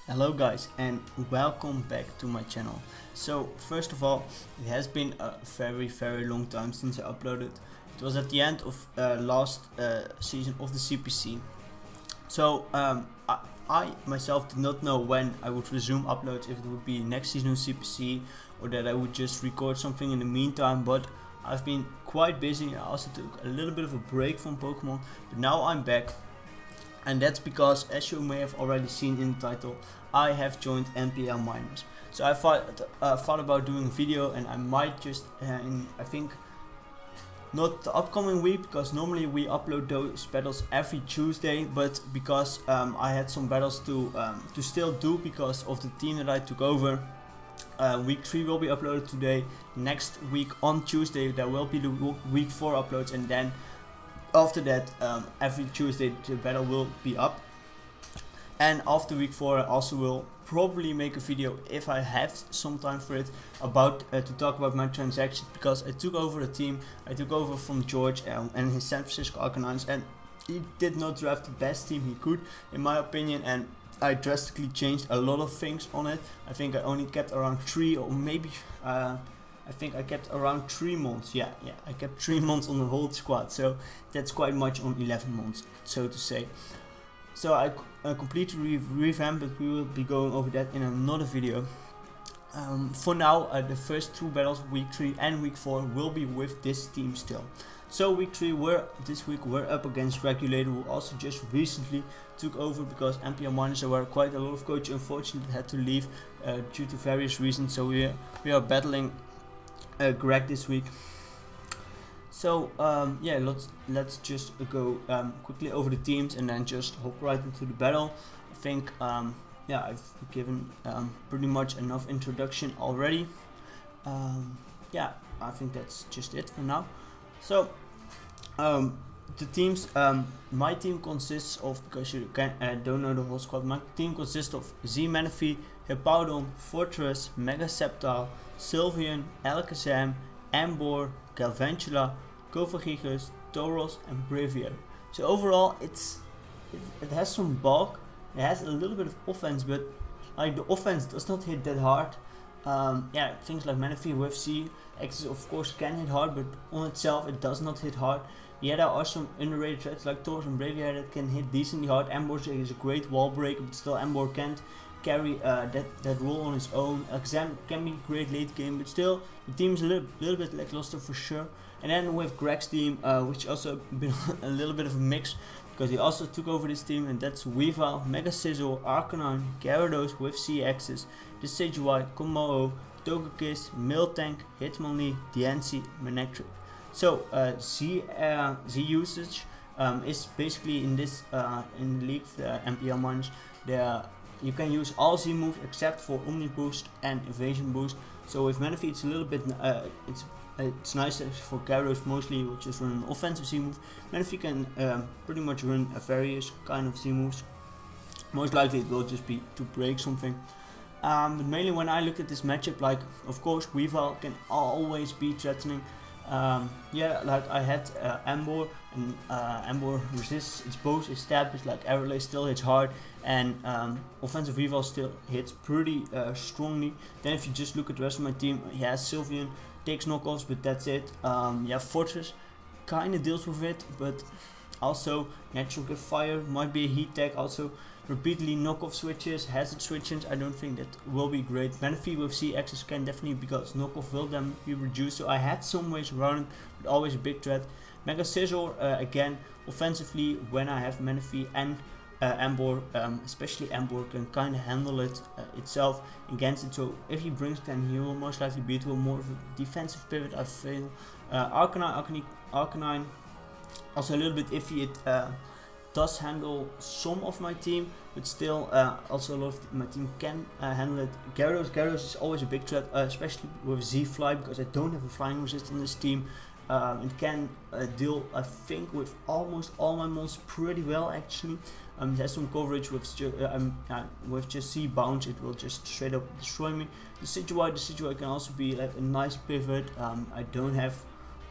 Hello guys and welcome back to my channel. So first of all, it has been a very long time since I uploaded. It was at the end of last season of the CPC. So I myself did not know when I would resume uploads, if it would be next season of CPC or that I would just record something in the meantime, but I've been quite busy. I also took a little bit of a break from Pokemon, but now I'm back. And that's because, as you may have already seen in the title, I have joined NPL Minors. So I thought about doing a video, and I might just, I think, not the upcoming week, because normally we upload those battles every Tuesday, but because I had some battles to still do because of the team that I took over. Week 3 will be uploaded today. Next week on Tuesday there will be the week 4 uploads, and then after that every Tuesday the battle will be up. And after week 4 I also will probably make a video, if I have some time for it, about to talk about my transactions, because I took over the team. I took over from George and his San Francisco Arcanines, and he did not draft the best team he could, in my opinion, and I drastically changed a lot of things on it. I think I only kept around 3, or maybe I think I kept around 3 months. Yeah, I kept 3 months on the whole squad, so that's quite much on 11 months, so to say. So I completely revamped, but we will be going over that in another video. For now, the first 2 battles, week 3 and week 4, will be with this team still. So week 3, this week we're up against Regulator, who also just recently took over, because NPL Minors, there were quite a lot of coaches unfortunately had to leave due to various reasons. So we are battling Greg this week. So yeah, let's just go quickly over the teams and then just hop right into the battle. I think yeah, I've given pretty much enough introduction already. Yeah, I think that's just it for now. So the teams, my team consists of, because you don't know the whole squad, my team consists of Z Manaphy, Hippowdon, Fortress, Mega Sceptile, Sylveon, Alakazam, Ambor, Galvantula, Kovagigas, Tauros and Braviary. So overall it has some bulk, it has a little bit of offense, but like the offense does not hit that hard. Yeah, things like Manaphy with C Axis of course can hit hard, but on itself it does not hit hard. Yeah, there are some underrated threats like Tauros and Braviary that can hit decently hard. Ambor is a great wall breaker, but still Ambor can't carry that role on his own. Alakazam can be great late game, but still the team is a little bit lackluster for sure. And then with Greg's team, which also been a little bit of a mix, because he also took over this team, and that's Weavile, Mega Sizzle, Arcanine, Gyarados with C-Axis, Decidueye, Kommo-o, Togekiss, Miltank, Hitmonlee, Diancie, Manectric. So Z usage is basically in this in the league, the NPL Minors, you can use all Z moves except for Omni Boost and Evasion Boost. So with Manaphy it's a little bit it's nicer for Gyarados mostly, which is run an offensive Z move. Manaphy can pretty much run a various kind of Z moves. Most likely it will just be to break something. But mainly when I looked at this matchup, like of course Weavile can always be threatening. Yeah, like I had Ambor, and Ambor resists its both its stab, but like Aerolay still hits hard, and offensive Weavile still hits pretty strongly. Then if you just look at the rest of my team, yeah, Sylveon takes knockoffs, but that's it. Yeah, Fortress kind of deals with it, but also Natural Gift Fire might be a heat tag, also repeatedly knockoff switches, hazard switches. I don't think that will be great. Manaphy with C-Axis can definitely, because knockoff will then be reduced, so I had some ways around it, but always a big threat. Mega Scizor, again, offensively, when I have Manaphy and Ambor, especially Ambor, can kind of handle it itself against it, so if he brings it, then he will most likely be to a more of a defensive pivot, I feel. Arcanine, also a little bit iffy. It does handle some of my team, but still also a lot of my team can handle it. Gyarados is always a big threat, especially with Z-Fly, because I don't have a flying resist on this team. It can deal, I think, with almost all my mons pretty well actually. It has some coverage with just C-Bounce, it will just straight up destroy me. The Decidueye can also be like a nice pivot. I don't have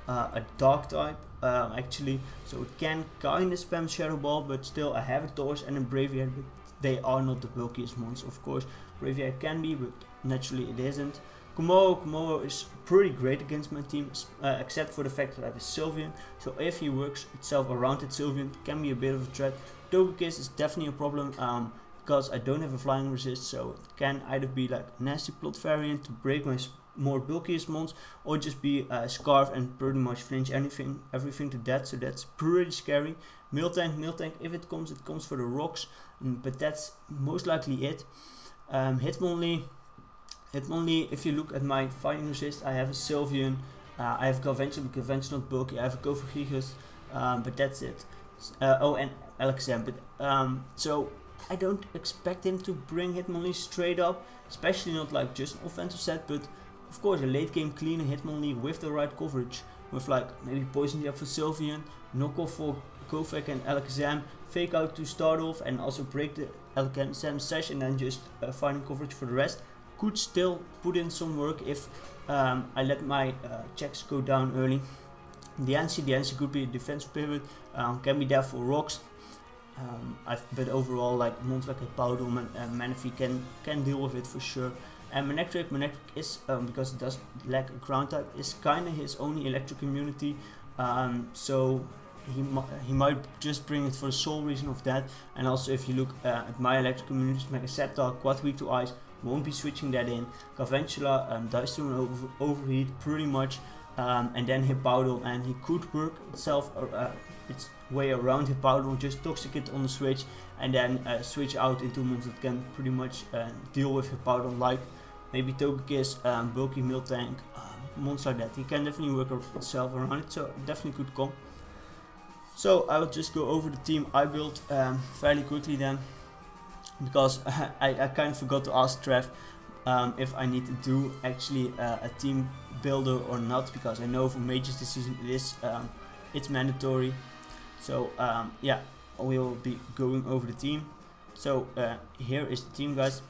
a Dark type actually, so it can kind of spam Shadow Ball, but still I have a Tauros and a Braviary, but they are not the bulkiest ones, of course. Bravia can be, but naturally it isn't. Kumo is pretty great against my team, except for the fact that I have a Sylveon. So if he works itself around that Sylveon, it can be a bit of a threat. Togekiss is definitely a problem because I don't have a flying resist, so it can either be like nasty plot variant to break my more bulkiest mons, or just be Scarf and pretty much flinch everything to that. So that's pretty scary. Miltank, if it comes for the rocks, but that's most likely it. Hitmonlee, if you look at my fighting resist, I have a Sylveon, I have conventional bulky, I have a Govergigas, but that's it. Oh, and Alexam, but so I don't expect him to bring Hitmonlee straight up, especially not like just an offensive set, but of course a late game cleaner Hitmonlee with the right coverage, with like maybe Poison Jab for Sylveon, knock off for Kovac and Alakazam, fake out to start off and also break the Alakazam sesh, and then just finding coverage for the rest. Could still put in some work if I let my checks go down early. The NC could be a defensive pivot, can be there for rocks. But overall, like mons like a Powdom and Manaphy can deal with it for sure. And Manectric is, because it does lack a ground type, is kinda his only electric immunity. So he might just bring it for the sole reason of that. And also if you look at my electric immunities, Megaceptor, quite weak to ice, won't be switching that in. Galvantula dies to an overheat pretty much, and then Hippowdon, and he could work its way around Hippowdon, just Toxic it on the switch, and then switch out into mons that can pretty much deal with Hippowdon, like maybe Togekiss, bulky Miltank, mons like that. He can definitely work itself around it, so definitely could come. So I will just go over the team I built fairly quickly then, because I kind of forgot to ask Trev if I need to do actually a team builder or not, because I know for majors this season it's mandatory. So yeah, we will be going over the team. So here is the team, guys.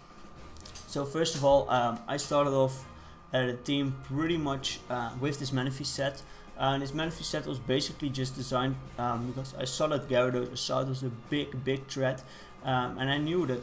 So first of all, I started off the team pretty much with this Manaphy set. And this Manaphy set was basically just designed because I saw that Gyarados, I saw it was a big threat. And I knew that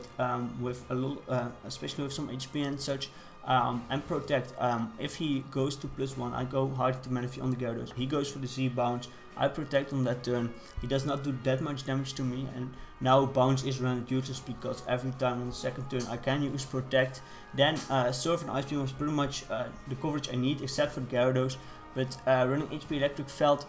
with a little, especially with some HP and such, and Protect, if he goes to +1, I go hard to Manaphy on the Gyarados. He goes for the Z bounce, I Protect on that turn. He does not do that much damage to me, and now bounce is rendered useless because every time on the second turn I can use Protect. Then Surf and Ice Beam was pretty much the coverage I need, except for the Gyarados. But running HP Electric felt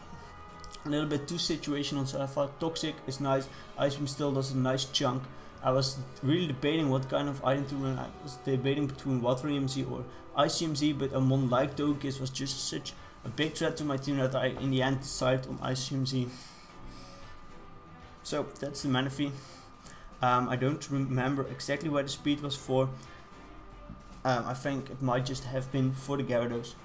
a little bit too situational, so I thought Toxic is nice, Ice Beam still does a nice chunk. I was really debating what kind of item to run. I was debating between Water EMZ or Ice EMZ, but a mon like Togekiss was just such a big threat to my team that I in the end decided on Ice EMZ. So that's the Manaphy. I don't remember exactly where the speed was for. I think it might just have been for the Gyarados.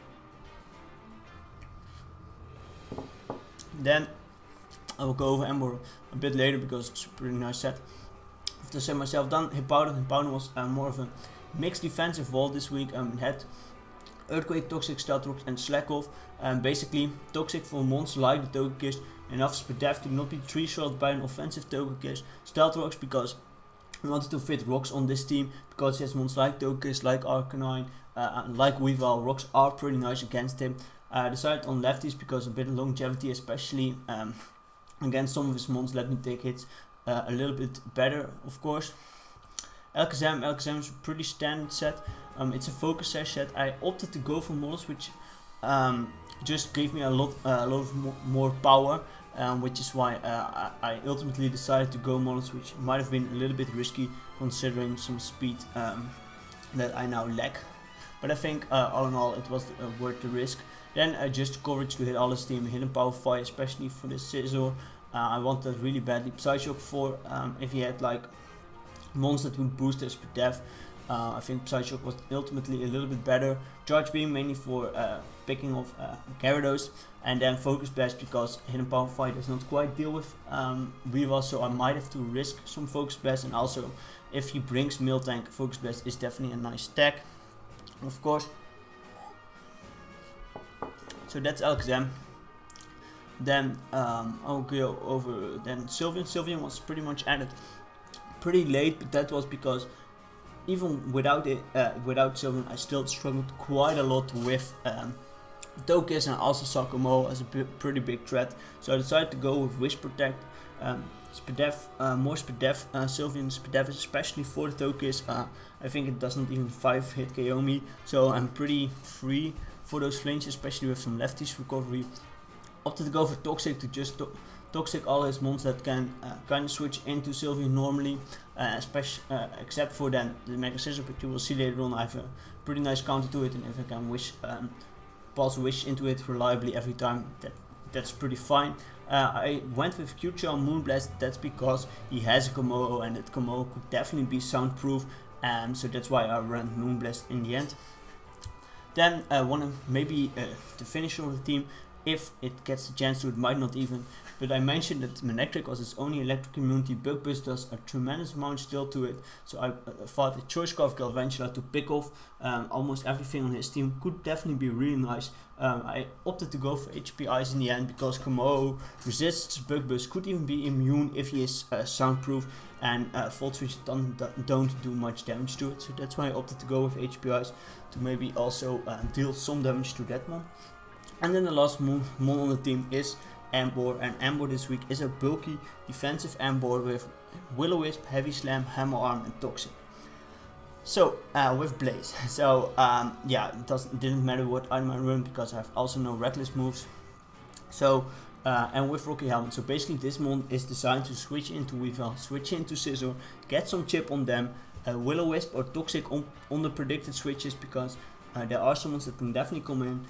Then I will go over Ember a bit later because it's a pretty nice set. After set myself done, Hippowdon was more of a mixed defensive wall this week. It had Earthquake, Toxic, Stealth Rocks and Slack Off. Basically Toxic for mons like the Togekiss, enough Spadef to not be 3-shot by an offensive Togekiss. Stealth Rocks because we wanted to fit rocks on this team, because he has mons like Togekiss, like Arcanine, like Weavile. Rocks are pretty nice against him. Decided on lefties because a bit of longevity, especially against some of his mons, let me take hits a little bit better, of course. Alakazam is a pretty standard set. It's a focus set. I opted to go for models, which just gave me a lot more power, which is why I ultimately decided to go models, which might have been a little bit risky considering some speed that I now lack. But I think all in all it was worth the risk. Then just coverage to hit all his team, hidden power fight, especially for the Scizor. I want that really badly. Psyshock for if he had like mons that would boost his def. I think Psyshock was ultimately a little bit better. Charge Beam mainly for picking off Gyarados, and then Focus Blast because hidden power fight does not quite deal with Weavile, so I might have to risk some Focus Blast. And also if he brings Miltank, Focus Blast is definitely a nice stack, of course. So that's Alakazam. Then I'll go over then Sylveon. Sylveon was pretty much added pretty late, but that was because even without Sylvian, I still struggled quite a lot with Togekiss, and I also saw Como as a pretty big threat. So I decided to go with Wish Protect. More Spadef, Sylvian Spadef, especially for the Togekiss. I think it doesn't even 5-hit KO me, so I'm pretty free for those flinches, especially with some lefties recovery. Opted to go for Toxic to just Toxic all his mons that can kind of switch into Sylvian normally, except for then the Mega Scissor, but you will see later on I have a pretty nice counter to it, and if I can pulse Wish into it reliably every time, that's pretty fine. I went with Q-Chill on Moonblast. That's because he has a Komodo, and that Komodo could definitely be soundproof, so that's why I ran Moonblast in the end. Then maybe the finisher of the team, if it gets a chance to, it might not even, but I mentioned that Manectric was its only electric immunity. Bug Buzz does a tremendous amount still to it, so I thought a Choice Scarf Galvantula to pick off almost everything on his team could definitely be really nice. I opted to go for HPIs in the end because Komodo resists Bug Buzz, could even be immune if he is soundproof, and Volt Switch don't do much damage to it, so that's why I opted to go with HPIs to maybe also deal some damage to that one. And then the last mon on the team is Ambor, and Ambor this week is a bulky defensive Ambor with Will-O-Wisp, Heavy Slam, Hammer Arm and Toxic. So with Blaze, so yeah, didn't matter what item I run because I have also no Reckless moves. So and with Rocky Helmet, so basically this mon is designed to switch into Weavile, switch into Scissor, get some chip on them, Will-O-Wisp or Toxic on the predicted switches, because there are some ones that can definitely come in.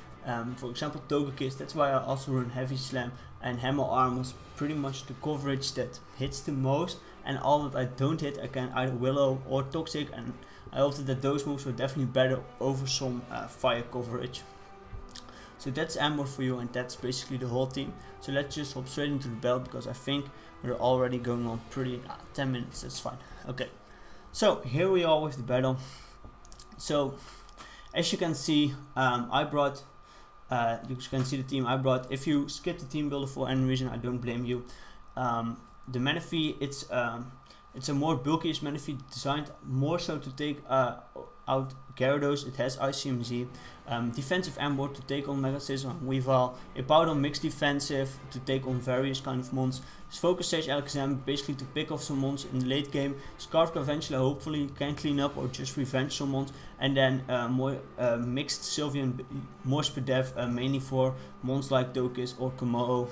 For example, Togekiss, that's why I also run Heavy Slam, and Hammer Arm was pretty much the coverage that hits the most, and all that I don't hit I can either Willow or Toxic, and I opted that those moves were definitely better over some fire coverage. So that's Ambor for you, and that's basically the whole team. So let's just hop straight into the battle because I think we're already going on pretty 10 minutes, that's fine. Okay, so here we are with the battle. So as you can see, I brought you can see the team I brought. If you skip the team builder for any reason, I don't blame you. The Manaphy, it's a more bulky Manaphy, designed more so to take out Gyarados. It has ICMZ, defensive Ambor to take on Mega Scissor and Weavile, Hippowdon mixed defensive to take on various kind of mons, Focus Sage Alakazam basically to pick off some mons in the late game, Scarf Galvantula hopefully can clean up or just revenge some mons, and then more mixed Sylvian, more Spadef, mainly for mons like Togekiss or Komodo.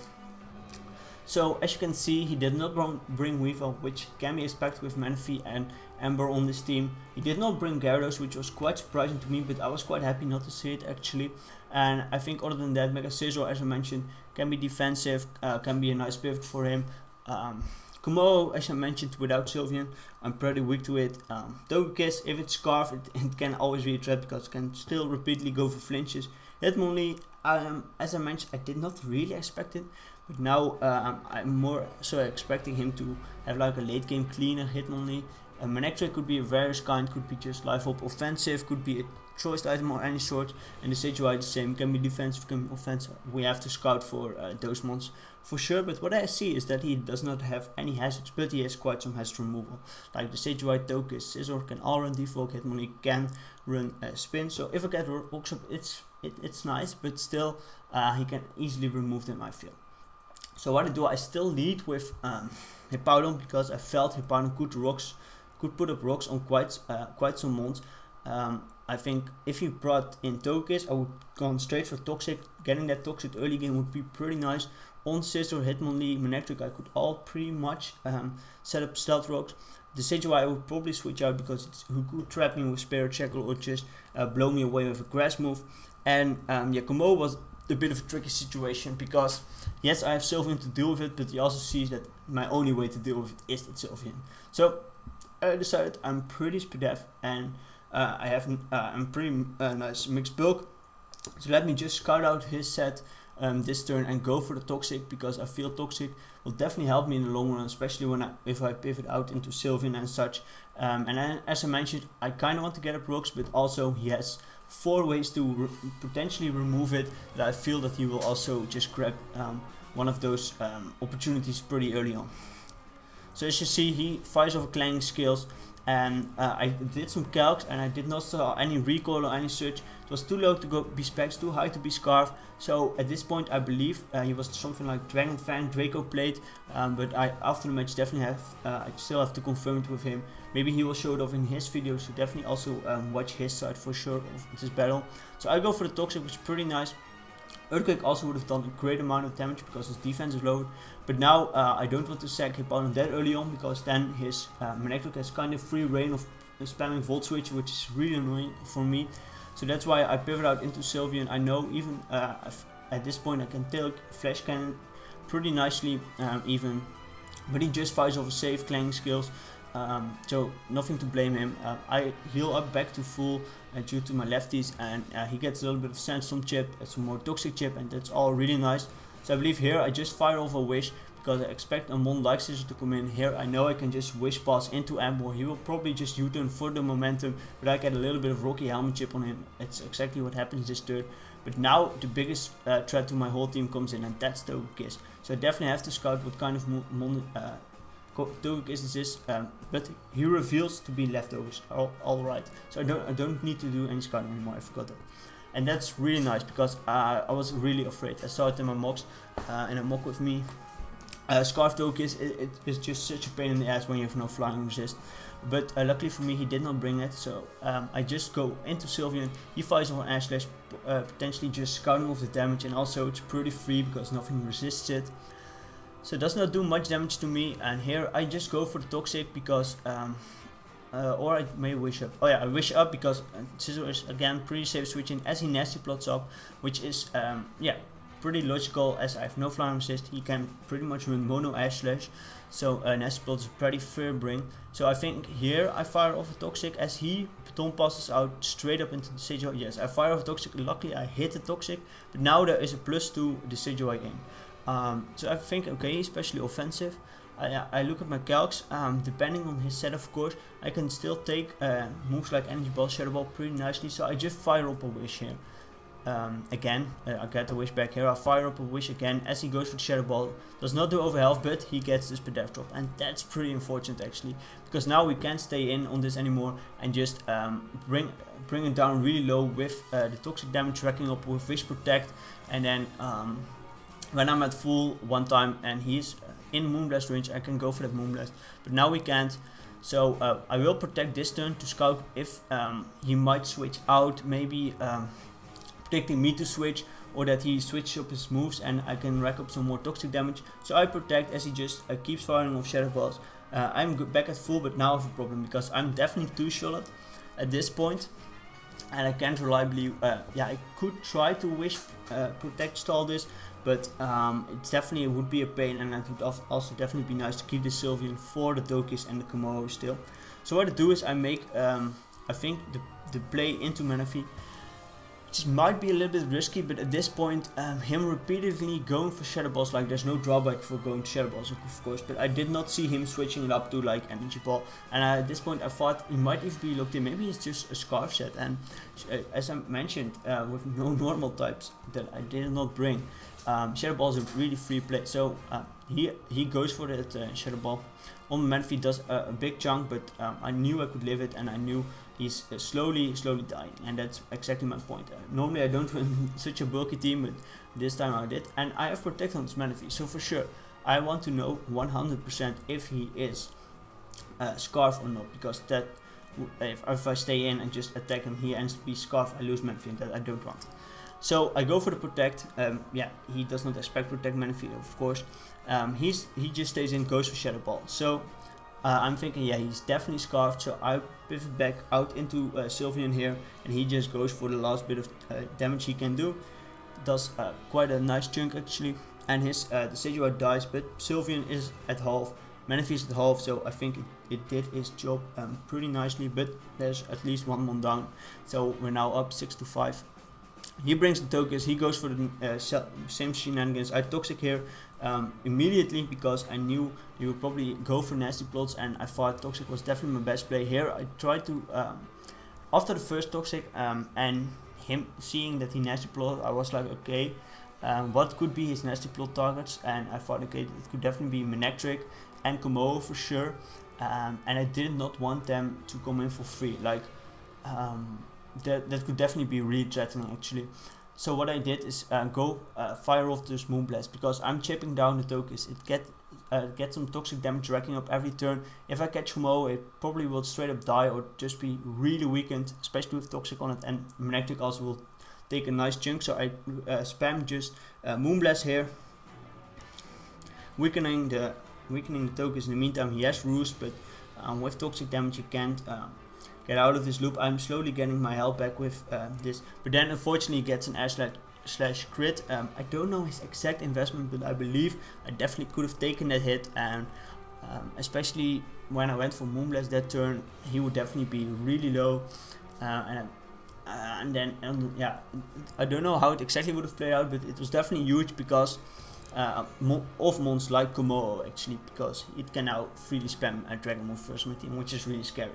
So as you can see, he did not bring Weavile, which can be expected with Manaphy and Ambor on this team. He did not bring Gyarados, which was quite surprising to me, but I was quite happy not to see it actually. And I think other than that, Mega Scissor, as I mentioned, can be defensive, can be a nice pivot for him. Komodo, as I mentioned, without Sylvian, I'm pretty weak to it. Togekiss, if it's Scarf, it can always be a threat because it can still repeatedly go for flinches. Hitmonlee, as I mentioned, I did not really expect it, but now I'm more so expecting him to have like a late game cleaner Hitmonlee. Manectric could be a various kind, could be just life up offensive, could be a choice item or any sort, and the Sage-Y the same, can be defensive, can be offensive. We have to scout for those mons for sure, but what I see is that he does not have any hazards, but he has quite some hazard removal. Like the Sage-Y, Togekiss, Scissor can all run Defog, Hitmonlee can run Spin, so if I get Rocks up, it's nice, but still he can easily remove them, I feel. So what I do, I still lead with Hippowdon because I felt Hippowdon could put up rocks on quite some mons. I think if you brought in Togekiss, I would gone straight for Toxic. Getting that Toxic early game would be pretty nice. On Scissor, Hitmonlee, Manectric, I could all pretty much set up stealth rocks. The Sage-Y I would probably switch out because he could trap me with Spirit Shackle or just blow me away with a grass move. And yeah, Komodo was a bit of a tricky situation because yes, I have Sylvian to deal with it, but he also sees that my only way to deal with it is that Sylvian. So I decided I'm pretty Spadef and I have I'm pretty nice mixed bulk. So let me just scout out his set this turn and go for the Toxic because I feel Toxic will definitely help me in the long run, especially if I pivot out into Sylvian and such. And then, as I mentioned, I kind of want to get up rocks, but also he has 4 ways to potentially remove it that I feel that he will also just grab one of those opportunities pretty early on. So as you see, he fires over clanging skills, and I did some calcs and I did not saw any recoil or any such. It was too low to go be specs, too high to be scarf. So at this point I believe he was something like Dragon Fang, Draco Plate, but after the match definitely have, I still have to confirm it with him. Maybe he will show it off in his video, so definitely also watch his side for sure of this battle. So I go for the Toxic, which is pretty nice. Earthquake also would have done a great amount of damage because his defense is lowered, but now I don't want to sack his opponent that early on, because then his Manectric has kind of free reign of spamming Volt Switch, which is really annoying for me. So that's why I pivot out into Sylveon. I know even at this point I can take Flash Cannon pretty nicely even, but he just fires over safe clanging skills. So nothing to blame him. I heal up back to full due to my lefties, and he gets a little bit of Sandstorm chip, some more Toxic chip, and that's all really nice. So I believe here I just fire off a Wish, because I expect a Mon like Scissor to come in. Here I know I can just Wish Pass into Amber. He will probably just U-turn for the momentum, but I get a little bit of Rocky Helmet chip on him. That's exactly what happens this turn. But now the biggest threat to my whole team comes in, and that's Togekiss. So I definitely have to scout what kind of Togekiss is, but he reveals to be leftovers. Alright, so I don't need to do any scouting anymore. I forgot that, and that's really nice because I was really afraid. I saw it in my mocks, in a mock with me. Scarf Togekiss, it is just such a pain in the ass when you have no flying resist. But luckily for me, he did not bring it, so I just go into Sylveon. He fires on Ash Slash, potentially just scouting off the damage, and also it's pretty free because nothing resists it. So it does not do much damage to me, and here I just go for the Toxic because, or I may Wish Up. Oh yeah, I Wish Up because Scissor is again pretty safe switching as he Nasty Plots up, which is, yeah, pretty logical as I have no flying resist. He can pretty much run mono Ash Slash, so Nasty Plot is a pretty fair bring. So I think here I fire off a Toxic as he Baton passes out straight up into the Decidueye. Yes, I fire off a Toxic, luckily I hit the Toxic, but now there is a +2 Decidueye in. So I think, okay, especially offensive. I look at my calcs, depending on his set of course, I can still take moves like Energy Ball, Shadow Ball pretty nicely, so I just fire up a Wish here. Again, I get the Wish back here, I fire up a Wish again as he goes for the Shadow Ball. Does not do over health, but he gets this Pedef drop, and that's pretty unfortunate actually, because now we can't stay in on this anymore and just bring it down really low with the Toxic damage racking up with Wish Protect, and then when I'm at full one time and he's in Moonblast range, I can go for that Moonblast, but now we can't. So I will protect this turn to scout if he might switch out, maybe predicting me to switch, or that he switches up his moves and I can rack up some more Toxic damage. So I protect as he just keeps firing off Shadow Balls. I'm back at full, but now I have a problem because I'm definitely too solid at this point, and I can't reliably, yeah, I could try to Wish Protect stall this, but it definitely would be a pain, and it would also definitely be nice to keep the Sylveon for the Togekiss and the Komodo still. So what I do is I make, I think, the play into Manaphy, which might be a little bit risky, but at this point, him repeatedly going for Shadow Balls, like there's no drawback for going to Shadow Balls, of course, but I did not see him switching it up to like Energy Ball, and at this point I thought he might even be locked in. Maybe it's just a Scarf set, and as I mentioned, with no normal types that I did not bring, Shadow Ball is a really free play, so he goes for that Shadow Ball. On Manaphy does a big chunk, but I knew I could live it, and I knew he's slowly dying, and that's exactly my point. Normally I don't run such a bulky team, but this time I did, and I have Protect on this Manaphy, so for sure I want to know 100% if he is Scarf or not, because that if I stay in and just attack him, he ends to be Scarf, I lose Manaphy, and that I don't want. So I go for the Protect. Yeah, he does not expect Protect Manaphy, of course. He just stays in, goes for Shadow Ball. So I'm thinking, yeah, he's definitely Scarfed. So I pivot back out into Sylveon here, and he just goes for the last bit of damage he can do. Does quite a nice chunk actually, and his Decidueye dies, but Sylveon is at half, Manaphy is at half, so I think it did its job pretty nicely, but there's at least one Mon down, so we're now up 6-5. He brings the Togekiss, he goes for the same shenanigans. I Toxic here immediately because I knew he would probably go for Nasty Plots, and I thought Toxic was definitely my best play here. I tried to, after the first Toxic and him seeing that he Nasty Plot, I was like, okay, what could be his Nasty Plot targets? And I thought, okay, it could definitely be Manectric, and Komodo for sure, and I did not want them to come in for free. Like that could definitely be really threatening actually. So what I did is go fire off this Moonblast, because I'm chipping down the tokens. It get some toxic damage racking up every turn. If I catch Komodo, it probably will straight up die or just be really weakened, especially with toxic on it, and Manectric also will take a nice chunk. So I spam just Moonblast here, weakening the tokens. In the meantime, he has Roost, but with toxic damage you can't get out of this loop. I'm slowly getting my health back with this, but then unfortunately he gets an slash crit. I don't know his exact investment, but I believe I definitely could have taken that hit, and especially when I went for Moonblast that turn, he would definitely be really low, and then yeah, I don't know how it exactly would have played out, but it was definitely huge because of mons like Komodo actually, because it can now freely spam a Dragon move first on my team, which is really scary.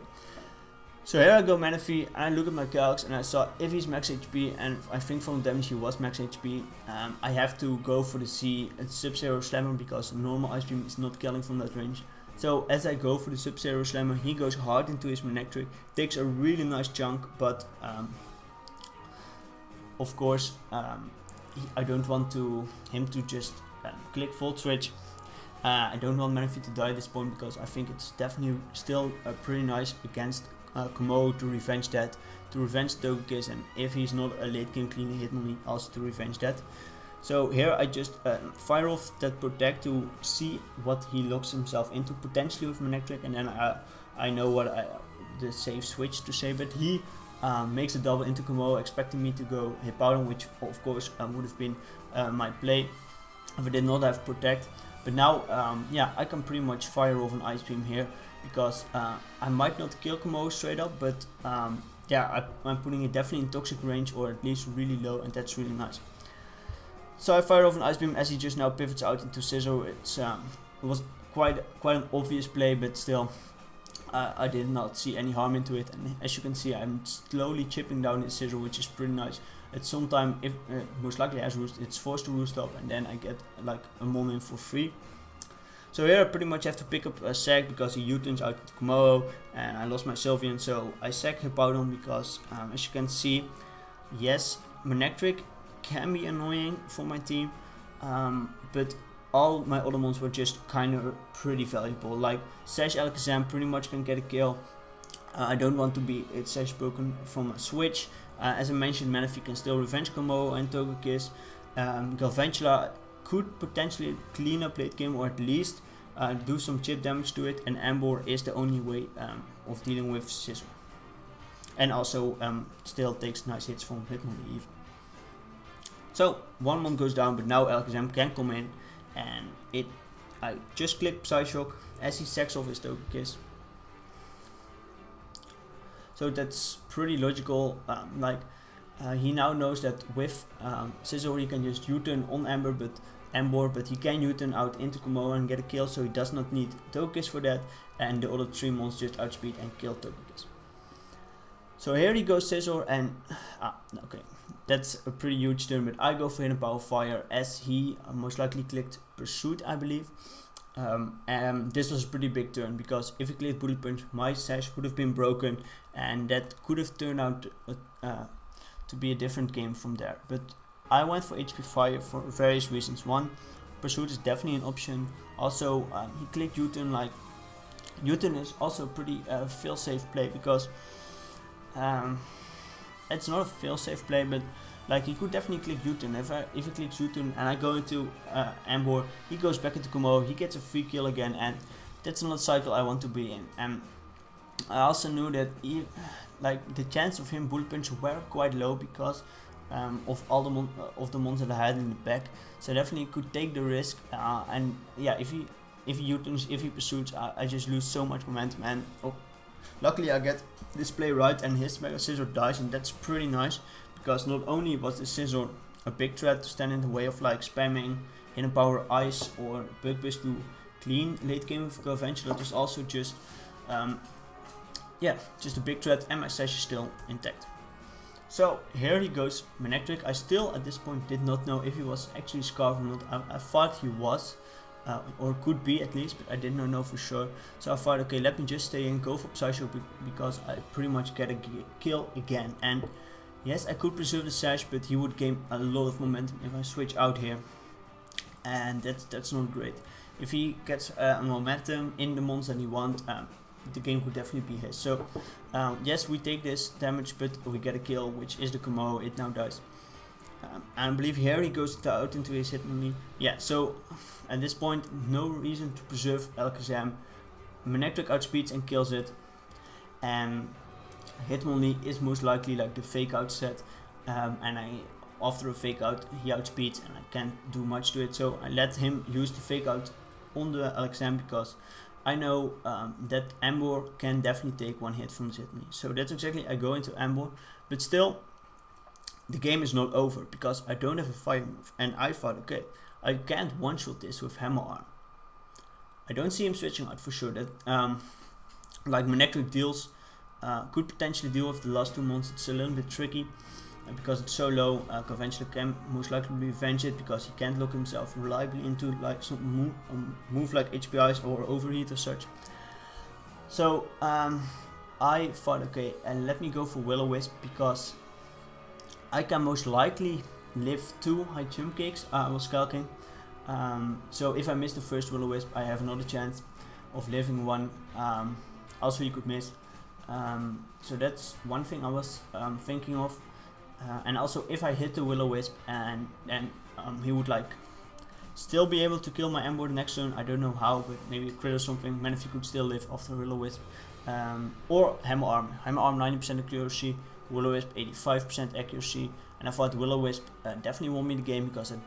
So here I go Manaphy, and I look at my calcs and I saw if he's max HP, and I think from the damage he was max HP, I have to go for the Sub-Zero Slammer, because normal Ice Beam is not killing from that range. So as I go for the Sub-Zero Slammer, he goes hard into his Manectric, takes a really nice chunk, but of course I don't want him to just click Volt Switch. I don't want Manaphy to die at this point, because I think it's definitely still pretty nice against Komodo to revenge that, to revenge Togekiss, and if he's not a late game cleaner Hitmonlee, also to revenge that. So here I just fire off that Protect to see what he locks himself into potentially with Manectric, and then I know what the safe switch to say, but he makes a double into Komodo, expecting me to go Hippowdon, which of course would have been my play if I did not have Protect. But now, yeah, I can pretty much fire off an Ice Beam here, because I might not kill Komodo straight up, but yeah, I'm putting it definitely in toxic range, or at least really low, and that's really nice. So I fire off an Ice Beam as he just now pivots out into Scizor. It was quite an obvious play, but still, I did not see any harm into it, and as you can see, I'm slowly chipping down his Scizor, which is pretty nice. At some time, if most likely has Roost, it's forced to Roost up, and then I get like a Mon in for free. So here I pretty much have to pick up a sack, because he U-turns out to Komodo, and I lost my Sylveon, so I sack Hippowdon, because as you can see, yes, Manectric can be annoying for my team, but all my other mons were just kind of pretty valuable. Like Sash Alakazam pretty much can get a kill. I don't want to be Sash broken from a switch. As I mentioned, Manaphy can still revenge Komodo and Togekiss. Galvantula could potentially clean up late game, or at least do some chip damage to it, and Ambor is the only way of dealing with Scizor. And also still takes nice hits from Hitmonlee even. So one mon goes down, but now Alakazam can come in, and I just click Psyshock as he sacks off his Togekiss. So that's pretty logical. He now knows that with Scizor he can just U-turn on Ambor, but he can U-turn out into Komodo and get a kill, so he does not need Togekiss for that, and the other 3 mons just outspeed and kill Togekiss. So here he goes Scizor, and okay, that's a pretty huge turn, but I go for Hidden Power Fire as he most likely clicked Pursuit, I believe. And this was a pretty big turn, because if he clicked Bullet Punch, my Sash would have been broken, and that could have turned out to be a different game from there. But I went for HP Fire for various reasons. One, Pursuit is definitely an option. Also, he clicked U-turn. Like, U-turn is also a pretty fail-safe play, because it's not a fail-safe play, but like he could definitely click U-turn. If he clicks U-turn and I go into Ambor, he goes back into Komodo, he gets a free kill again, and that's not a cycle I want to be in. And I also knew that the chance of him Bullet Punch were quite low, because of all the mons that I had in the back. So definitely could take the risk. And yeah, if he U-turns, if he pursues, I just lose so much momentum. And luckily I get this play right, and his Mega Scizor dies, and that's pretty nice. Because not only was the Scizor a big threat to stand in the way of like spamming Hidden Power Ice or Bug Buzz to clean late game with Galvantula, it was also just just a big threat, and my Sash is still intact. So here he goes Manectric. I still at this point did not know if he was actually Scarf or not. I thought he was, or could be at least, but I did not know for sure. So I thought, okay, let me just stay and go for Psycho because I pretty much get a kill again. And yes, I could preserve the Sash, but he would gain a lot of momentum if I switch out here, and that's not great. If he gets momentum in the mons that he wants, the game could definitely be his. So yes, we take this damage, but we get a kill, which is the Komo. It now dies. And I believe here he goes out into his Hitmonlee. Yeah, so at this point, no reason to preserve Alakazam. Manectric outspeeds and kills it. And Hitmonlee is most likely like the fake out set. And after a fake out, he outspeeds and I can't do much to it. So I let him use the fake out on the Alakazam because I know that Ambor can definitely take one hit from Hitmonlee. So that's exactly, I go into Ambor. But still, the game is not over because I don't have a fire move, and I thought, okay, I can't one-shot this with Hammer Arm. I don't see him switching out for sure. That like Manectric deals could potentially deal with the last two monsters. It's a little bit tricky because it's so low. Conventional can most likely revenge it because he can't lock himself reliably into like some move like HPIs or overheat or such. So I thought, okay, and let me go for Will-O-Wisp because I can most likely live 2 high jump kicks. I was calculating. So if I miss the first Will-O-Wisp, I have another chance of living one. Also, you could miss. So that's one thing I was thinking of. And also, if I hit the Will-O-Wisp and then he would like still be able to kill my Ambor the next turn. I don't know how, but maybe a crit or something. Manaphy could still live after Will-O-Wisp. Or Hammer Arm. Hammer Arm 90% accuracy. Will-O-Wisp 85% accuracy, and I thought Will-O-Wisp definitely won me the game because I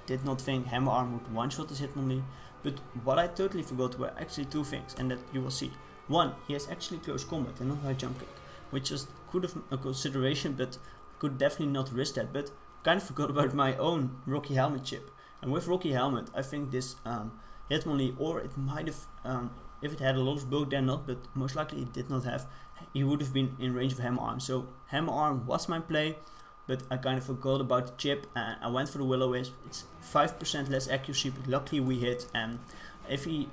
did not think Hammer Arm would one-shot this Hitmonlee. But what I totally forgot were actually 2 things, and that you will see. One, he has actually close combat and not high jump kick, which just could have a consideration, but could definitely not risk that. But kind of forgot about my own Rocky Helmet chip, and with Rocky Helmet, I think this Hitmonlee, or it might have, if it had a lot of bulk, then not, but most likely it did not have. He would have been in range of Hammer Arm. So Hammer Arm was my play, but I kind of forgot about the chip and I went for the Will-O-Wisp. It's 5% less accuracy, but luckily we hit. And if he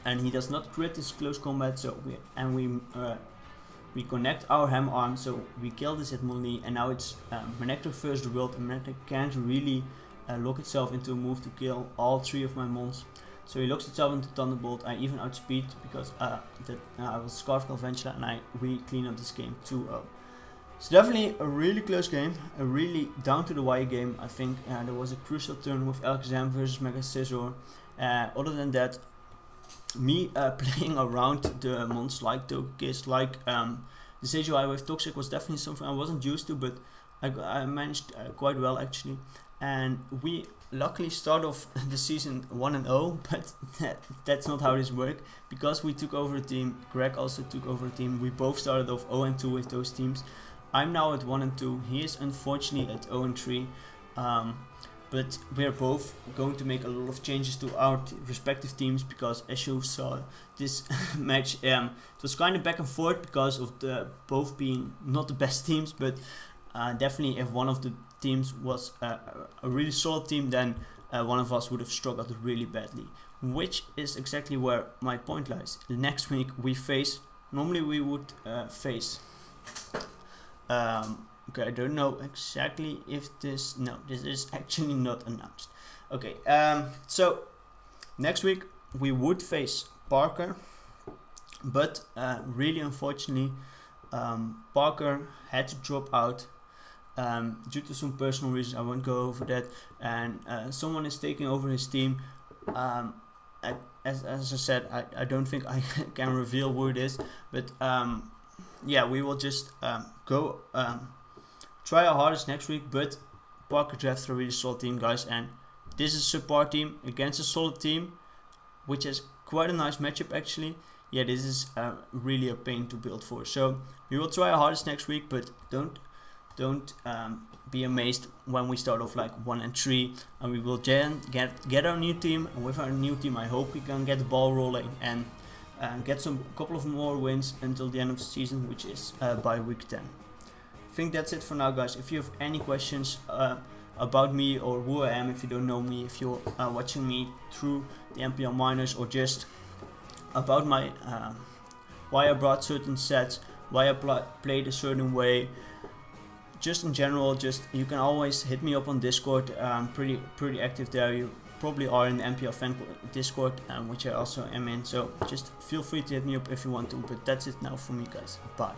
does not crit this close combat, so we connect our Hammer Arm, so we kill this Hitmonlee, and now it's Manectric versus the world, and Manectric can't really lock itself into a move to kill all 3 of my mons. So he locks itself into Thunderbolt. I even outspeed because I was Scarf Ventula, and we clean up this game 2-0. So definitely a really close game, a really down to the wire game. I think there was a crucial turn with Alakazam versus Mega Scizor. Other than that, me playing around the mons like Togekiss, like the Sejuai with Toxic was definitely something I wasn't used to, but I managed quite well actually. And we luckily start off the season 1-0, but that's not how this worked, because we took over a team. Greg also took over a team. We both started off 0-2 with those teams. I'm now at 1-2. He is unfortunately at 0-3. But we're both going to make a lot of changes to our respective teams, because as you saw this match, it was kind of back and forth because of the both being not the best teams, but definitely if one of the teams was a really solid team, then one of us would have struggled really badly, which is exactly where my point lies. Next week we face, normally we would face, okay, I don't know exactly if this, no, this is actually not announced. Okay, so next week we would face Parker, but really unfortunately Parker had to drop out due to some personal reasons. I won't go over that, and someone is taking over his team. As I said, I don't think I can reveal who it is, but yeah, we will just go try our hardest next week. But Parker drafted a really solid team, guys, and this is a subpar team against a solid team, which is quite a nice matchup actually. Yeah, this is really a pain to build for. So we will try our hardest next week, but don't be amazed when we start off like 1-3, and we will then get our new team. And with our new team, I hope we can get the ball rolling and get some couple of more wins until the end of the season, which is by week 10. I think that's it for now, guys. If you have any questions, I about me or who I am if you don't know me, if you're watching me through the NPL Minors, or just about my why I brought certain sets, why I played a certain way, just in general. Just you can always hit me up on Discord. I'm pretty active there. You probably are in the NPL fan Discord, which I also am in, so just feel free to hit me up if you want to. But that's it now from me, guys. Bye.